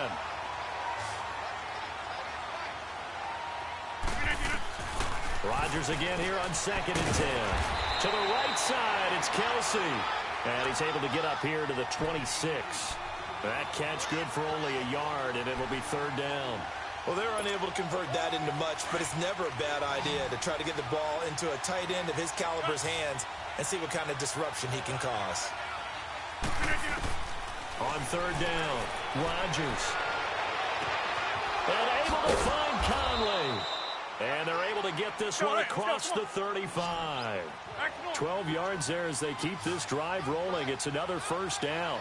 Rodgers again here on 2nd and 10. To the right side, it's Kelsey. And he's able to get up here to the 26. That catch good for only a yard, and it'll be 3rd down. Well, they're unable to convert that into much, but it's never a bad idea to try to get the ball into a tight end of his caliber's hands and see what kind of disruption he can cause. On 3rd down, Rodgers. And able to find Conley. And they're able to get this one across the 35. 12 yards there as they keep this drive rolling. It's another 1st down.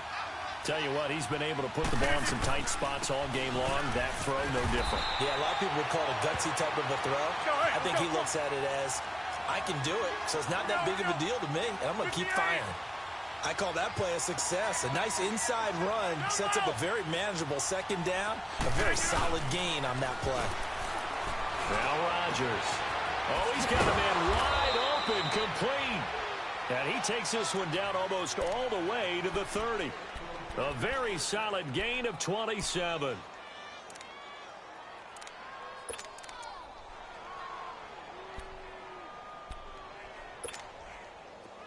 Tell you what, he's been able to put the ball in some tight spots all game long. That throw, no different. Yeah, a lot of people would call it a gutsy type of a throw. I think he looks at it as, I can do it, so it's not that big of a deal to me, and I'm going to keep firing. I call that play a success. A nice inside run sets up a very manageable 2nd down, a very solid gain on that play. Now Rodgers. Oh, he's got a man wide open, complete. And he takes this one down almost all the way to the 30. A very solid gain of 27.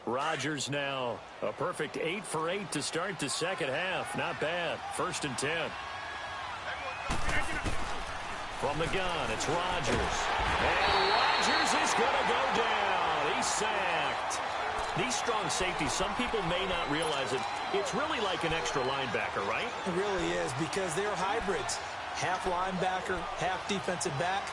Rodgers now a perfect 8 for 8 to start the 2nd half. Not bad. 1st and 10. From the gun, it's Rodgers. And Rodgers is going to go down. He's sacked. These strong safeties, some people may not realize it. It's really like an extra linebacker, right? It really is because they're hybrids. Half linebacker, half defensive back.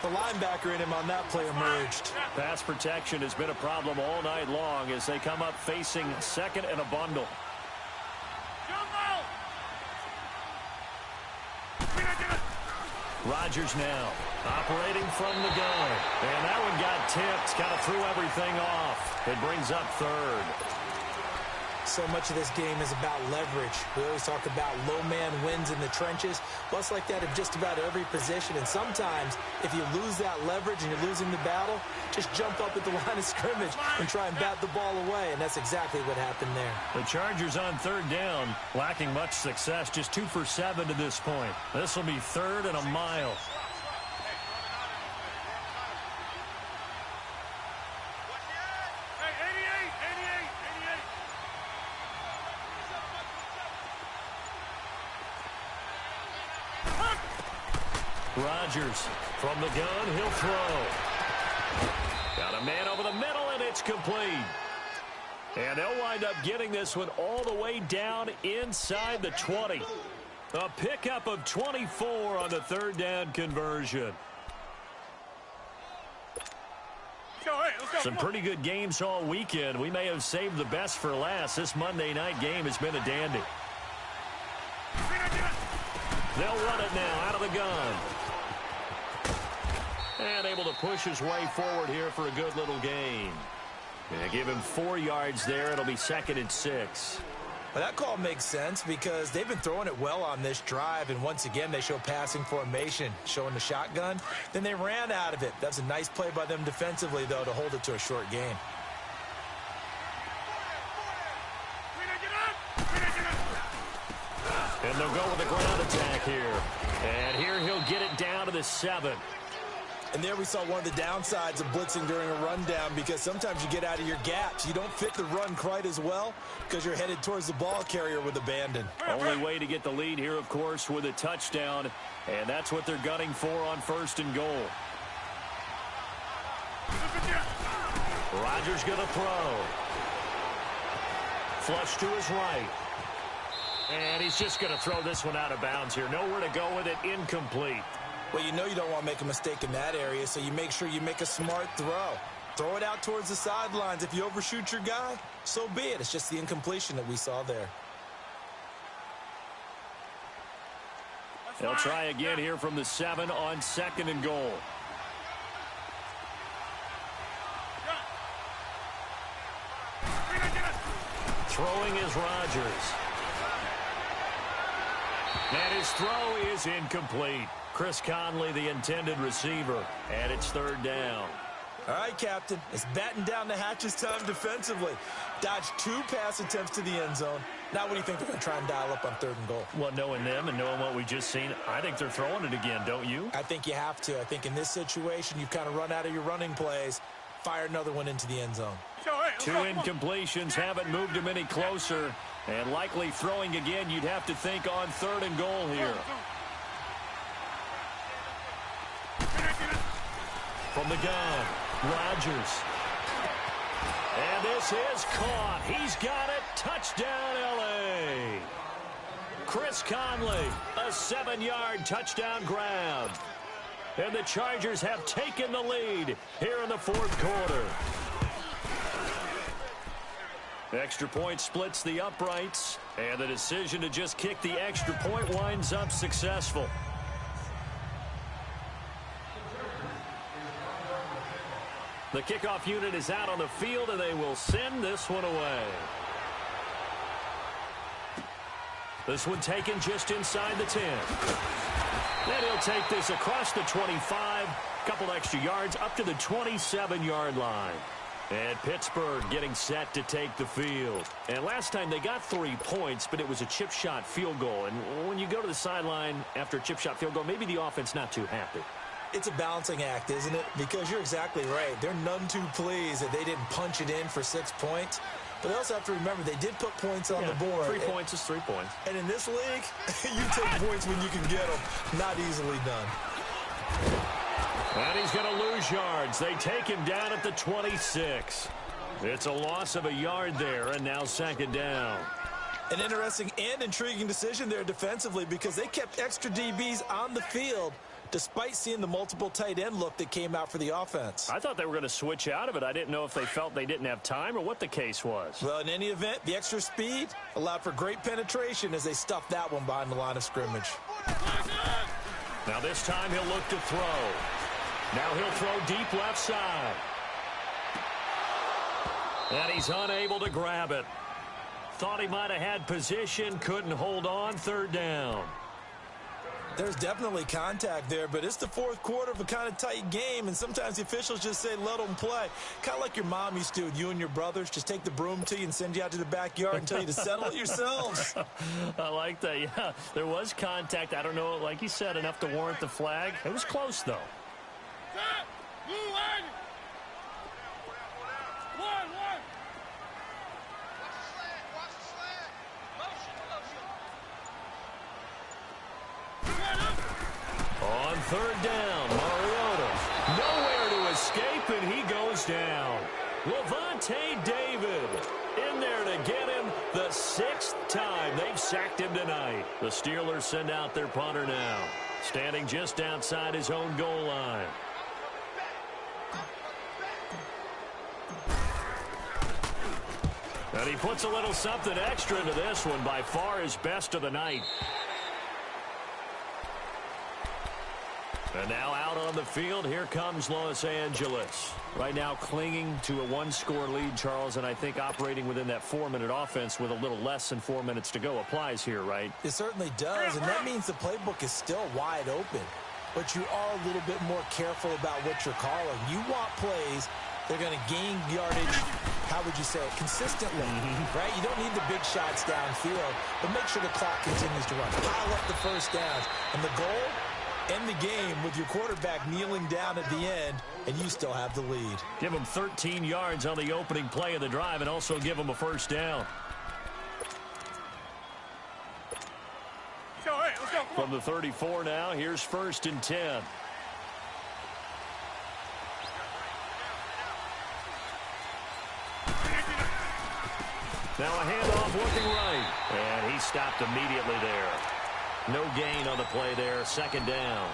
The linebacker in him on that play emerged. Pass protection has been a problem all night long as they come up facing 2nd and a bundle. Rodgers now operating from the gun. And that one got tipped. Kind of threw everything off. It brings up 3rd. So much of this game is about leverage. We always talk about low man wins in the trenches. Well, it's like that in just about every position. And sometimes, if you lose that leverage and you're losing the battle, just jump up at the line of scrimmage and try and bat the ball away. And that's exactly what happened there. The Chargers on 3rd down, lacking much success. Just 2 for 7 to this point. This will be 3rd and a mile. Rodgers from the gun, he'll throw. Got a man over the middle, and it's complete. And they'll wind up getting this one all the way down inside the 20. A pickup of 24 on the 3rd down conversion. Some pretty good games all weekend. We may have saved the best for last. This Monday night game has been a dandy. They'll run it now out of the gun. And able to push his way forward here for a good little gain. And give him 4 yards there. It'll be 2nd and 6. Well, that call makes sense because they've been throwing it well on this drive. And once again, they show passing formation, showing the shotgun. Then they ran out of it. That's a nice play by them defensively, though, to hold it to a short gain. And they'll go with a ground attack here. And here he'll get it down to the 7. And there we saw one of the downsides of blitzing during a rundown, because sometimes you get out of your gaps. You don't fit the run quite as well because you're headed towards the ball carrier with abandon. Only way to get the lead here, of course, with a touchdown. And that's what they're gunning for on 1st and goal. Rodgers going to throw. Flush to his right. And he's just going to throw this one out of bounds here. Nowhere to go with it. Incomplete. Well, you know you don't want to make a mistake in that area, so you make sure you make a smart throw. Throw it out towards the sidelines. If you overshoot your guy, so be it. It's just the incompletion that we saw there. They'll try again here from the 7 on 2nd and goal. Throwing is Rodgers. And his throw is incomplete. Chris Conley, the intended receiver, and it's 3rd down. All right, Captain, it's batten down the hatches time defensively. Dodged 2 pass attempts to the end zone. Now what do you think they're going to try and dial up on 3rd and goal? Well, knowing them and knowing what we just seen, I think they're throwing it again, don't you? I think you have to. I think in this situation, you've kind of run out of your running plays. Fire another one into the end zone. 2 incompletions haven't moved him any closer. And likely throwing again, you'd have to think on 3rd and goal here. From the gun, Rodgers. And this is caught. He's got it. Touchdown, L.A. Chris Conley, a 7-yard touchdown grab. And the Chargers have taken the lead here in the 4th quarter. Extra point splits the uprights, and the decision to just kick the extra point winds up successful. The kickoff unit is out on the field, and they will send this one away. This one taken just inside the 10. Then he'll take this across the 25, couple extra yards up to the 27-yard line. And Pittsburgh getting set to take the field. And last time they got 3 points, but it was a chip shot field goal. And when you go to the sideline after a chip shot field goal, maybe the offense not too happy. It's a balancing act, isn't it? Because you're exactly right. They're none too pleased that they didn't punch it in for 6 points. But they also have to remember they did put points on the board. 3 points is 3 points. And in this league, you take points when you can get them. Not easily done. And he's going to lose yards. They take him down at the 26. It's a loss of a yard there, and now 2nd down. An interesting and intriguing decision there defensively, because they kept extra DBs on the field despite seeing the multiple tight end look that came out for the offense. I thought they were going to switch out of it. I didn't know if they felt they didn't have time or what the case was. Well, in any event, the extra speed allowed for great penetration as they stuffed that one behind the line of scrimmage. Now this time he'll look to throw. Now he'll throw deep left side. And he's unable to grab it. Thought he might have had position, couldn't hold on. 3rd down. There's definitely contact there, but it's the 4th quarter of a kind of tight game, and sometimes the officials just say, let them play. Kind of like your mom used to with you and your brothers. Just take the broom to you and send you out to the backyard and tell you to settle it yourselves. I like that, yeah. There was contact. I don't know, like you said, enough to warrant the flag. It was close, though. On 3rd down, Mariota. Nowhere to escape, and he goes down. Levante David in there to get him the 6th time they've sacked him tonight. The Steelers send out their punter now, standing just outside his own goal line. And he puts a little something extra into this one, by far his best of the night. And now out on the field, here comes Los Angeles. Right now clinging to a 1-score lead, Charles, and I think operating within that 4-minute offense with a little less than 4 minutes to go applies here, right? It certainly does, and that means the playbook is still wide open. But you are a little bit more careful about what you're calling. You want plays they're going to gain yardage, how would you say it, consistently, right? You don't need the big shots downfield, but make sure the clock continues to run. Pile up the first downs. And the goal, end the game with your quarterback kneeling down at the end, and you still have the lead. Give them 13 yards on the opening play of the drive and also give them a first down. Let's go. From the 34 now, here's 1st and 10. Now a handoff looking right. And he stopped immediately there. No gain on the play there. 2nd down.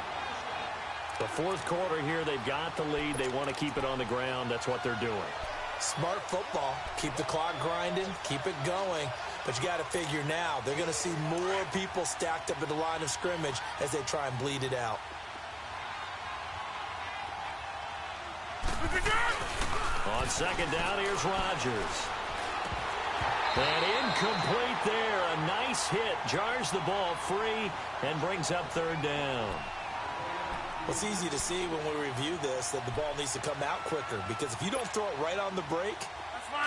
The 4th quarter here, they've got the lead. They want to keep it on the ground. That's what they're doing. Smart football. Keep the clock grinding. Keep it going. But you got to figure now, they're going to see more people stacked up at the line of scrimmage as they try and bleed it out. On 2nd down, here's Rodgers. And incomplete there. A nice hit. Jars the ball free and brings up 3rd down. Well, it's easy to see when we review this that the ball needs to come out quicker, because if you don't throw it right on the break,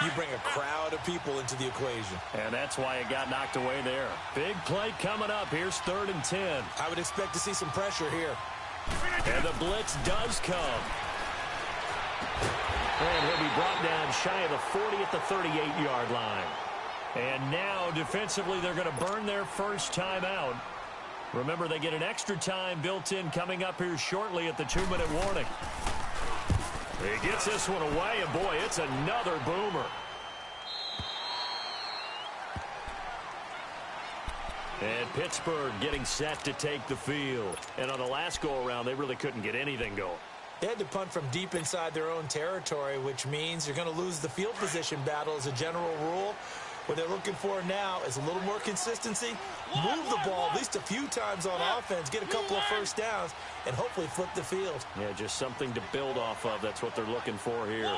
you bring a crowd of people into the equation. And that's why it got knocked away there. Big play coming up. Here's 3rd and 10. I would expect to see some pressure here. And the blitz does come. And he'll be brought down shy of the 40 at the 38-yard line. And now, defensively, they're going to burn their first time out. Remember, they get an extra time built in coming up here shortly at the 2-minute warning. He gets this one away, and boy, it's another boomer. And Pittsburgh getting set to take the field. And on the last go-around, they really couldn't get anything going. They had to punt from deep inside their own territory, which means you're going to lose the field position battle as a general rule. What they're looking for now is a little more consistency, move the ball at least a few times on offense, get a couple of first downs, and hopefully flip the field. Yeah, just something to build off of. That's what they're looking for here.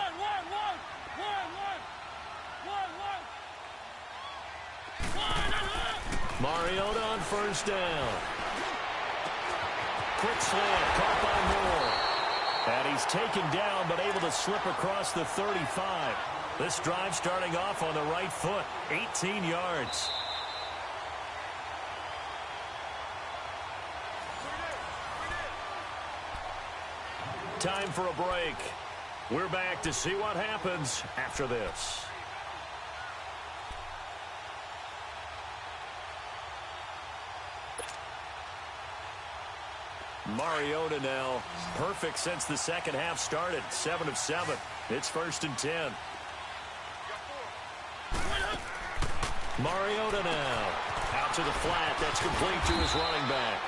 Mariota on 1st down. Quick slant, caught by Moore. And he's taken down, but able to slip across the 35. This drive starting off on the right foot, 18 yards. Time for a break. We're back to see what happens after this. Mariota now perfect since the second half started. 7 of 7. It's 1st and 10. Mariota now out to the flat. That's complete to his running back.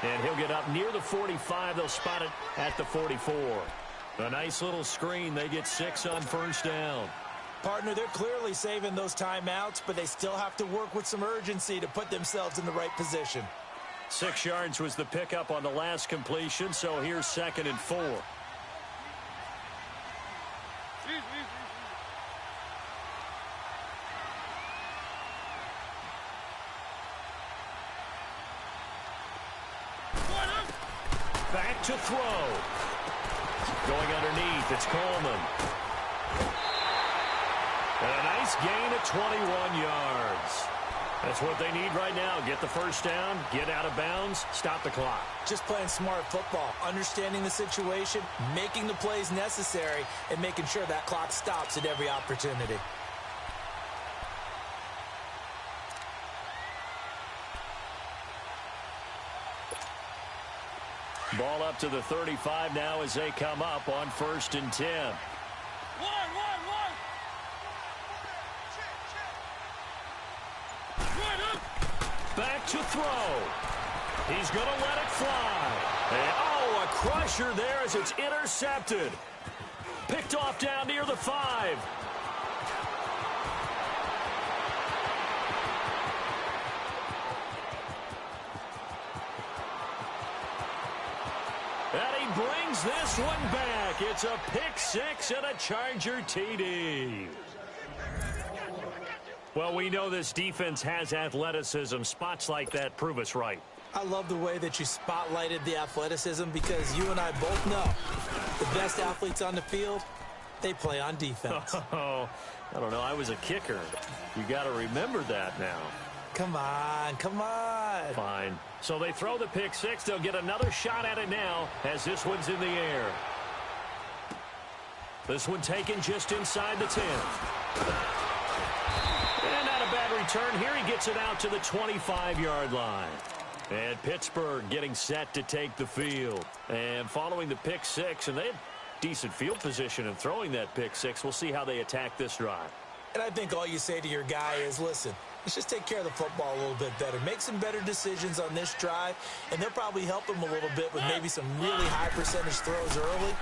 And he'll get up near the 45. They'll spot it at the 44. A nice little screen. They get 6 on 1st down. Partner, they're clearly saving those timeouts, but they still have to work with some urgency to put themselves in the right position. 6 yards was the pickup on the last completion, so here's 2nd and 4. Back to throw. Going underneath, it's Coleman. And a nice gain of 21 yards. That's what they need right now. Get the first down, get out of bounds, stop the clock. Just playing smart football, understanding the situation, making the plays necessary, and making sure that clock stops at every opportunity. Ball up to the 35 now as they come up on 1st and 10. Back to throw. He's going to let it fly. And, oh, a crusher there as it's intercepted. Picked off down near the 5. And he brings this one back. It's a pick 6 and a Charger TD. Well, we know this defense has athleticism. Spots like that prove us right. I love the way that you spotlighted the athleticism, because you and I both know the best athletes on the field They play on defense. Oh, I don't know. I was a kicker. You got to remember that now. Come on, come on. Fine. So they throw the pick six. They'll get another shot at it now as this one's in the air. This one taken just inside the 10. And not a bad return here. He gets it out to the 25-yard line. And Pittsburgh getting set to take the field. And following the pick six, and they had decent field position in throwing that pick six. We'll see how they attack this drive. And I think all you say to your guy is, listen, let's just take care of the football a little bit better. Make some better decisions on this drive, and they'll probably help him a little bit with maybe some really high percentage throws early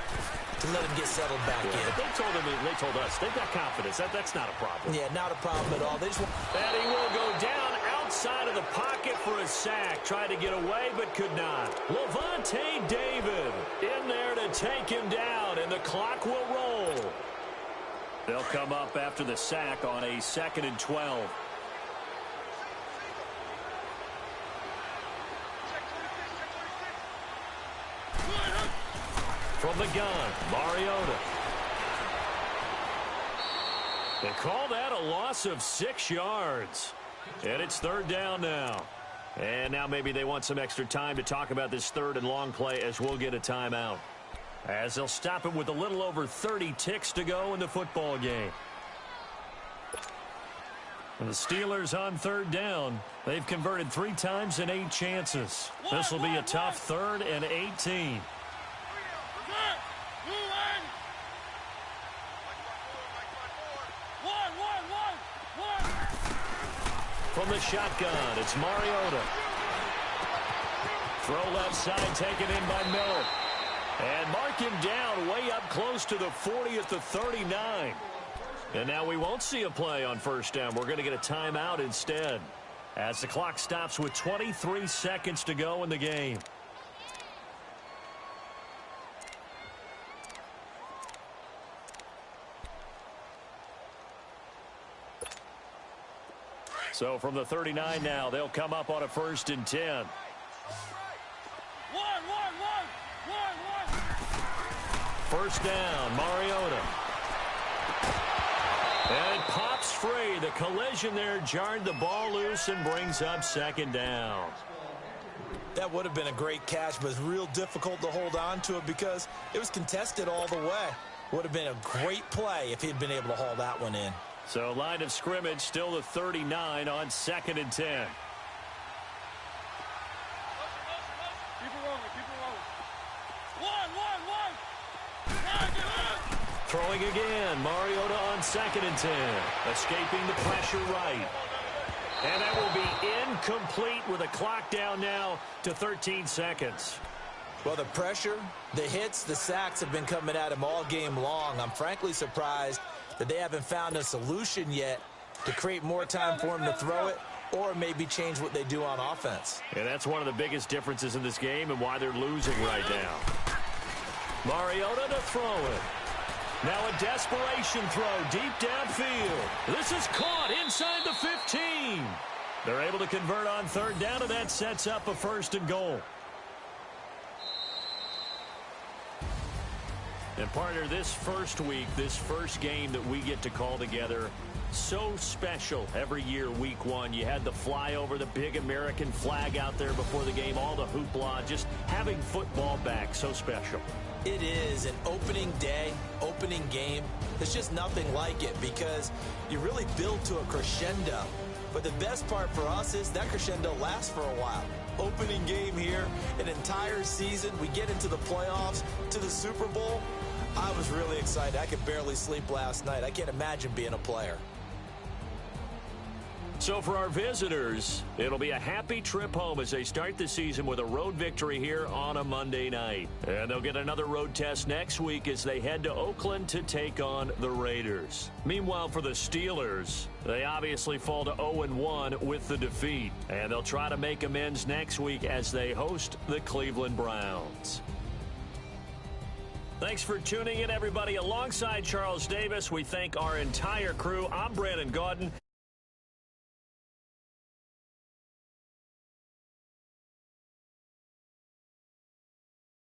to let him get settled back in. But they told us they've got confidence. That's not a problem. Yeah, not a problem at all. They just want... And he will go down outside of the pocket for a sack. Tried to get away, but could not. Levante David in there to take him down, and the clock will roll. They'll come up after the sack on a 2nd and 12. From the gun, Mariota. They call that a loss of 6 yards. And it's 3rd down now. And now maybe they want some extra time to talk about this 3rd and long play as we'll get a timeout. As they'll stop it with a little over 30 ticks to go in the football game. And the Steelers on 3rd down. They've converted 3 times in 8 chances. This will be a tough 3rd and 18. From the shotgun, it's Mariota. Throw left side taken in by Miller. And mark him down way up close to the 40 at the 39. And now we won't see a play on 1st down. We're going to get a timeout instead as the clock stops with 23 seconds to go in the game. So from the 39 now, they'll come up on a 1st and 10. First down, Mariota. And it pops free. The collision there jarred the ball loose and brings up 2nd down. That would have been a great catch, but it's real difficult to hold on to it because it was contested all the way. Would have been a great play if he'd been able to haul that one in. So line of scrimmage still the 39 on 2nd and 10. Keep it rolling, keep it rolling. One. Throwing again, Mariota on 2nd and 10. Escaping the pressure right. And that will be incomplete with a clock down now to 13 seconds. Well, the pressure, the hits, the sacks have been coming at him all game long. I'm frankly surprised that they haven't found a solution yet to create more time for him to throw it or maybe change what they do on offense. And that's one of the biggest differences in this game and why they're losing right now. Mariota to throw it. Now a desperation throw deep downfield. This is caught inside the 15. They're able to convert on 3rd down, and that sets up a 1st and goal. And partner, this first week, this first game that we get to call together, so special every year, week 1. You had the flyover, the big American flag out there before the game, all the hoopla, just having football back, so special. It is an opening day, opening game. There's just nothing like it because you really build to a crescendo. But the best part for us is that crescendo lasts for a while. Opening game here, an entire season. We get into the playoffs, to the Super Bowl. I was really excited. I could barely sleep last night. I can't imagine being a player. So for our visitors, it'll be a happy trip home as they start the season with a road victory here on a Monday night. And they'll get another road test next week as they head to Oakland to take on the Raiders. Meanwhile, for the Steelers, they obviously fall to 0-1 with the defeat. And they'll try to make amends next week as they host the Cleveland Browns. Thanks for tuning in, everybody. Alongside Charles Davis, we thank our entire crew. I'm Brandon Gaudin.